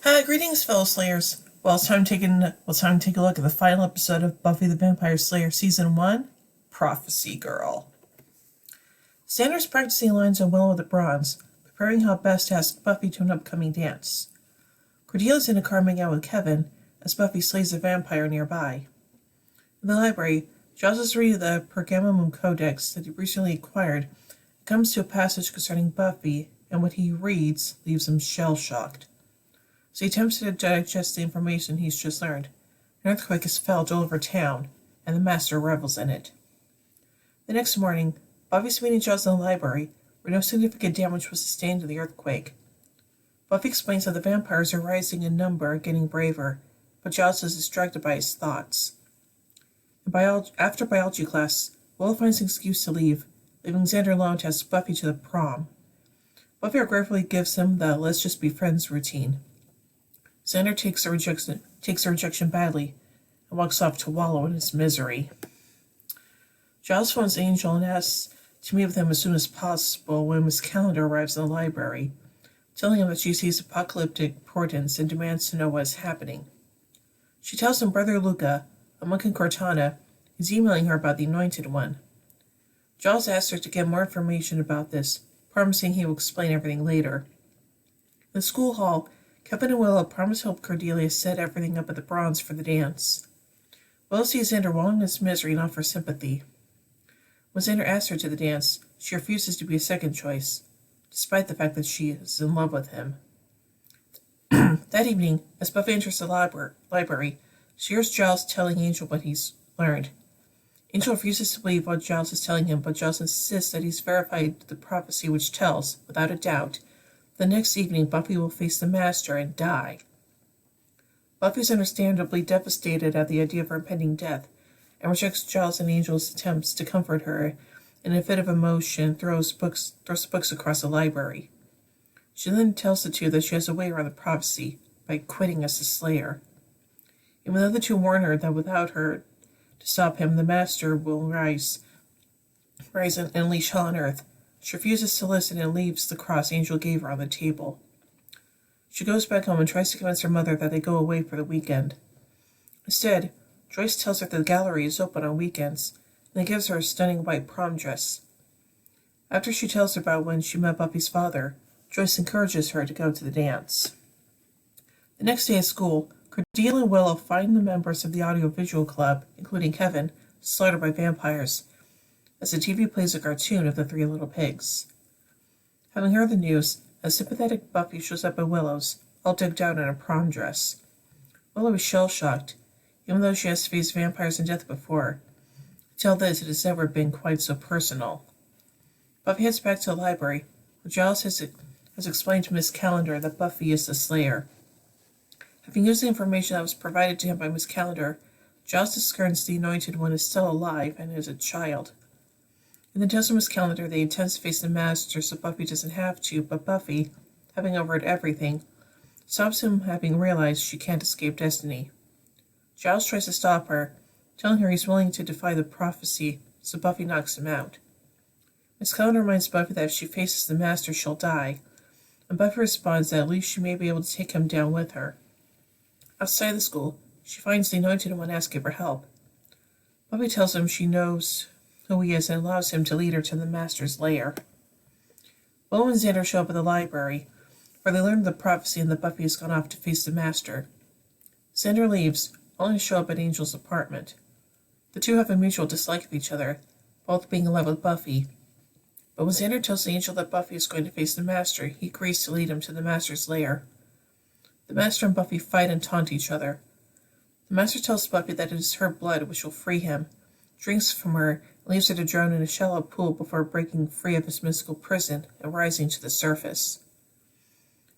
Greetings, fellow Slayers. It's time to take a look at the final episode of Buffy the Vampire Slayer Season 1, Prophecy Girl. Xander's practicing lines on Willow the Bronze, preparing how best to ask Buffy to an upcoming dance. Cordelia's in a car making out with Kevin, as Buffy slays a vampire nearby. In the library, Giles is reading the Pergamum Codex that he recently acquired. It comes to a passage concerning Buffy, and what he reads leaves him shell-shocked. So he attempts to digest the information he's just learned. An earthquake has felt all over town, and the Master revels in it. The next morning, Buffy's meeting Giles in the library, where no significant damage was sustained in the earthquake. Buffy explains how the vampires are rising in number and getting braver, but Giles is distracted by his thoughts. After biology class, Willow finds an excuse to leave, leaving Xander alone to ask Buffy to the prom. Buffy regretfully gives him the let's just be friends routine. Xander takes the rejection badly and walks off to wallow in his misery. Giles phones Angel and asks to meet with him as soon as possible when Miss Calendar arrives in the library, telling him that she sees apocalyptic portents and demands to know what is happening. She tells him Brother Luca, a monk in Cortana, is emailing her about the Anointed One. Giles asks her to get more information about this, promising he will explain everything later. In the school hall, Kevin and Willow promise to help Cordelia set everything up at the Bronze for the dance. Willow sees Xander wallowing in his misery and offers sympathy. When Xander asks her to the dance, she refuses to be a second choice, despite the fact that she is in love with him. That evening, as Buffy enters the library, she hears Giles telling Angel what he's learned. Angel refuses to believe what Giles is telling him, but Giles insists that he's verified the prophecy which tells, without a doubt, the next evening Buffy will face the Master and die. Buffy is understandably devastated at the idea of her impending death, and rejects Giles and Angel's attempts to comfort her, and in a fit of emotion throws the books across the library. She then tells the two that she has a way around the prophecy by quitting as the Slayer. Even though the two warn her that without her to stop him, the Master will rise and unleash hell on earth, she refuses to listen and leaves the cross Angel gave her on the table. She goes back home and tries to convince her mother that they go away for the weekend. Instead, Joyce tells her that the gallery is open on weekends, and then gives her a stunning white prom dress. After she tells her about when she met Buffy's father, Joyce encourages her to go to the dance. The next day at school, Cordelia and Willow find the members of the Audiovisual Club, including Kevin, slaughtered by vampires, as the TV plays a cartoon of the Three Little Pigs. Having heard the news, a sympathetic Buffy shows up at Willow's, all decked out in a prom dress. Willow is shell-shocked, even though she has faced vampires and death before. Till this, it has never been quite so personal. Buffy heads back to the library, where Giles has explained to Miss Calendar that Buffy is the Slayer. Having used the information that was provided to him by Miss Calendar, Giles discerns the Anointed One is still alive and is a child. In the tells Miss Calendar they intend to face the Master so Buffy doesn't have to, but Buffy, having overheard everything, stops him having realized she can't escape destiny. Giles tries to stop her, telling her he's willing to defy the prophecy, so Buffy knocks him out. Miss Calendar reminds Buffy that if she faces the Master she'll die, and Buffy responds that at least she may be able to take him down with her. Outside the school, she finds the Anointed One asking for help. Buffy tells him she knows who he is and allows him to lead her to the Master's lair. Willow and Xander show up at the library, where they learn the prophecy and that Buffy has gone off to face the Master. Xander leaves, only to show up at Angel's apartment. The two have a mutual dislike of each other, both being in love with Buffy. But when Xander tells Angel that Buffy is going to face the Master, he agrees to lead him to the Master's lair. The Master and Buffy fight and taunt each other. The Master tells Buffy that it is her blood which will free him, drinks from her, and leaves her to drown in a shallow pool before breaking free of his mystical prison and rising to the surface.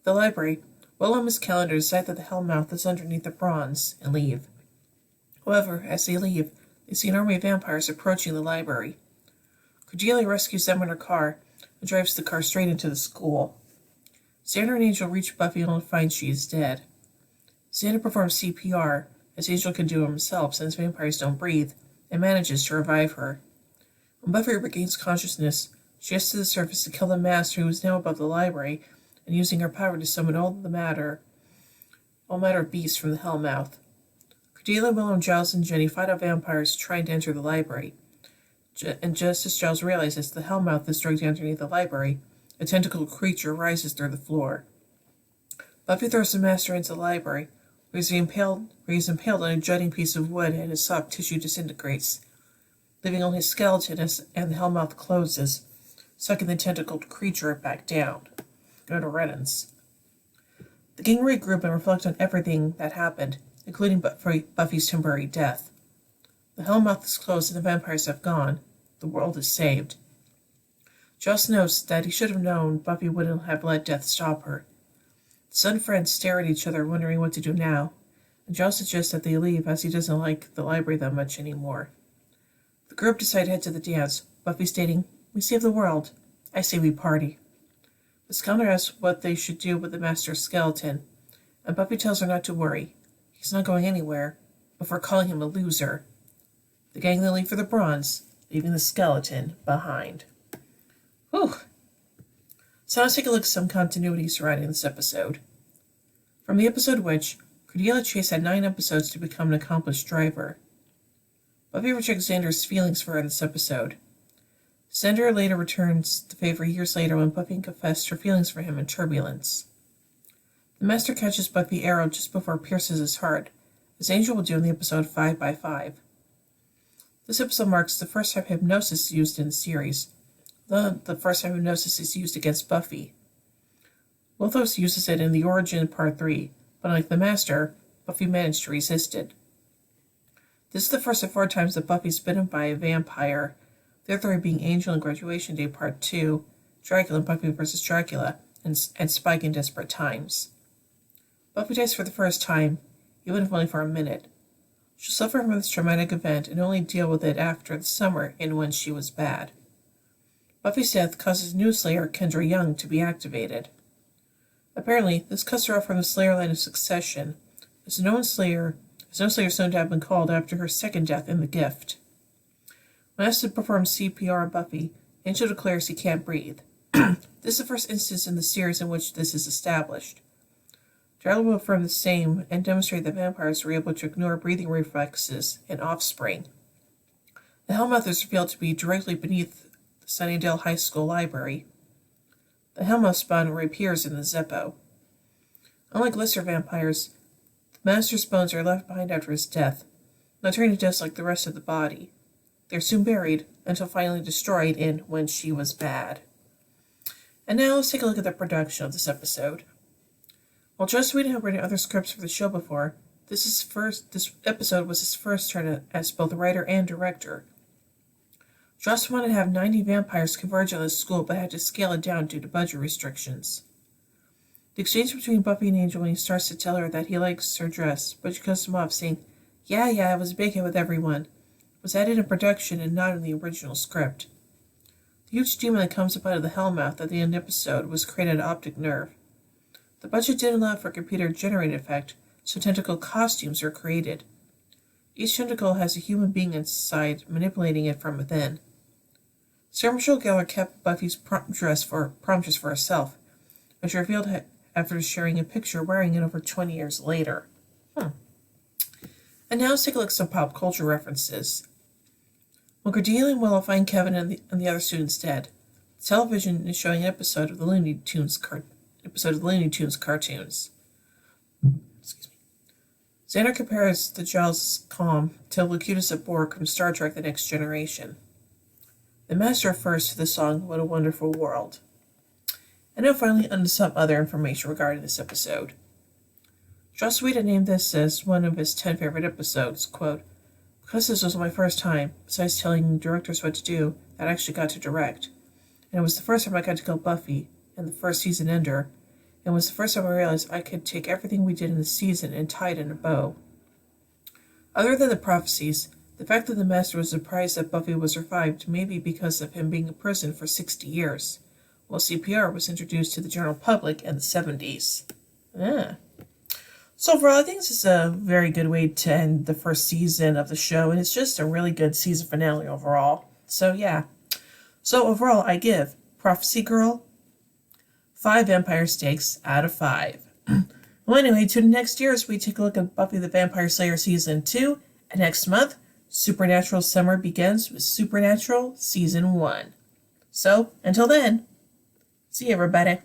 At the library, Willow and Miss Calendar decide that the Hellmouth is underneath the Bronze and leave. However, as they leave, they see an army of vampires approaching the library. Cordelia rescues them in her car and drives the car straight into the school. Xander and Angel reach Buffy only to find she is dead. Xander performs CPR, as Angel can do himself since vampires don't breathe, and manages to revive her. When Buffy regains consciousness, she heads to the surface to kill the Master who is now above the library, and using her power to summon all the matter all manner of beasts from the Hellmouth. Cordelia, Willow, Giles, and Jenny fight off vampires trying to enter the library. And just as Giles realizes the Hellmouth is drugged underneath the library, a tentacled creature rises through the floor. Buffy throws the Master into the library, where he is impaled on a jutting piece of wood and his soft tissue disintegrates, leaving only his skeleton and the Hellmouth closes, sucking the tentacled creature back down. Go to riddance. The gang regroup and reflect on everything that happened, including Buffy's temporary death. The Hellmouth is closed and the vampires have gone. The world is saved. Giles notes that he should have known Buffy wouldn't have let death stop her. The son friends stare at each other, wondering what to do now, and Giles suggests that they leave as he doesn't like the library that much anymore. The group decide to head to the dance, Buffy stating, "We save the world. I say we party." Miss Connor asks what they should do with the Master's skeleton, and Buffy tells her not to worry. He's not going anywhere, before calling him a loser. The gang then leave for the Bronze, leaving the skeleton behind. Whew. So let's take a look at some continuity surrounding this episode. From the episode Witch, Cordelia Chase had 9 episodes to become an accomplished driver. Buffy rejects Xander's feelings for her in this episode. Xander later returns the favor years later when Buffy confessed her feelings for him in Turbulence. The Master catches Buffy arrow just before it pierces his heart, as Angel will do in the episode 5x5. This episode marks the first time hypnosis is used in the series, though the first time hypnosis is used against Buffy. Wilthos uses it in The Origin Part 3, but unlike the Master, Buffy managed to resist it. This is the first of 4 times that Buffy's bitten by a vampire, the other 3 being Angel in Graduation Day Part 2, Dracula and Buffy vs. Dracula, and Spike in Desperate Times. Buffy dies for the first time, even if only for a minute. She'll suffer from this traumatic event and only deal with it after the summer in When She Was Bad. Buffy's death causes new Slayer, Kendra Young, to be activated. Apparently, this cuts her off from the Slayer line of succession, as no Slayer is known to have been called after her second death in The Gift. When asked to perform CPR on Buffy, Angel declares he can't breathe. This is the first instance in the series in which this is established. Darla will affirm the same and demonstrate that vampires are able to ignore breathing reflexes in offspring. The Hellmouth is revealed to be directly beneath the Sunnydale High School library. The Hellmouth spawn reappears in the Zeppo. Unlike lesser vampires, the Master's bones are left behind after his death, not turning to dust like the rest of the body. They are soon buried, until finally destroyed in When She Was Bad. And now let's take a look at the production of this episode. While Joss Whedon had written other scripts for the show before, this episode was his first turn as both writer and director. Joss wanted to have 90 vampires converge on the school, but had to scale it down due to budget restrictions. The exchange between Buffy and Angel when he starts to tell her that he likes her dress, but she cuts him off, saying, Yeah, I was a big hit with everyone, was added in production and not in the original script. The huge demon that comes up out of the Hellmouth at the end of the episode was created at Optic Nerve. The budget didn't allow for a computer-generated effect, so tentacle costumes are created. Each tentacle has a human being inside, manipulating it from within. Sarah Michelle Gellar kept Buffy's prom dress for herself, as she revealed after sharing a picture wearing it over 20 years later. And now let's take a look at some pop culture references. When Cordelia and Willow find Kevin and the other students dead, television is showing an episode of the Looney Tunes cartoons. Excuse me. Xander compares the Giles calm to Locutus at Borg from Star Trek The Next Generation. The Master refers to the song What a Wonderful World. And now finally onto some other information regarding this episode. Joss Whedon named this as one of his 10 favorite episodes, quote, because this was my first time, besides telling directors what to do, that I actually got to direct. And it was the first time I got to kill Buffy, and the first season ender, and it was the first time I realized I could take everything we did in the season and tie it in a bow. Other than the prophecies, the fact that the Master was surprised that Buffy was revived may be because of him being in prison for 60 years, while CPR was introduced to the general public in the 70s. So overall, I think this is a very good way to end the first season of the show, and it's just a really good season finale overall. So yeah. So overall, I give Prophecy Girl 5 vampire steaks out of 5. Well, anyway, tune in next year as we take a look at Buffy the Vampire Slayer Season 2. And next month, Supernatural Summer begins with Supernatural Season 1. So, until then, see you, everybody.